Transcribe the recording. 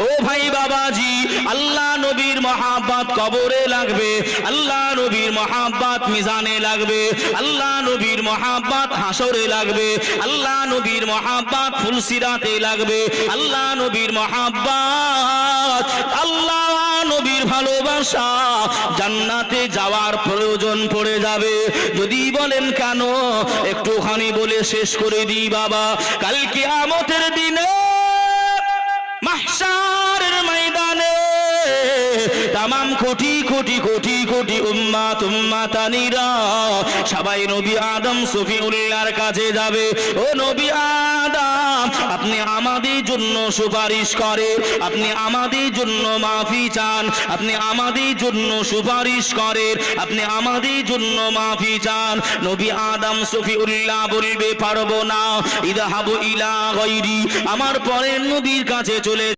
ও ভাই বাবাজি, আল্লাহ নবীর মহাব্বত কবরে লাগবে, আল্লাহ নবীর মহাব্বত মিজানে লাগবে, আল্লাহ নবীর মহাব্বত হাসরে লাগবে, আল্লাহ নবীর মহাব্বত ফুলসিরাতে লাগবে, আল্লাহ নবীর মহাব্বত, আল্লাহ নবীর ভালোবাসা জান্নাতে যাওয়ার প্রয়োজন পড়ে যাবে। যদি বলেন কেন, একটুখানি বলে শেষ করে দিই বাবা। কাল কিয়ামতের দিনে মাহশারের ময়দানে তামাম কোটি কোটি কোটি কোটি উম্মাত উম্মাতানিরা সবাই নবী আদম সফিউল্লাহর কাছে যাবে। ও নবী আদম, আপনি আমাদের জন্য সুপারিশ করে, আপনি আমাদের জন্য মাফি চান, আপনি আমাদের জন্য সুপারিশ করেন, আপনি আমাদের জন্য মাফি চান। নবী আদম সফিউল্লাহ বলবে পারবো না, ইযহাবু ইলা গায়রি, আমার পরের নবীর কাছে চলে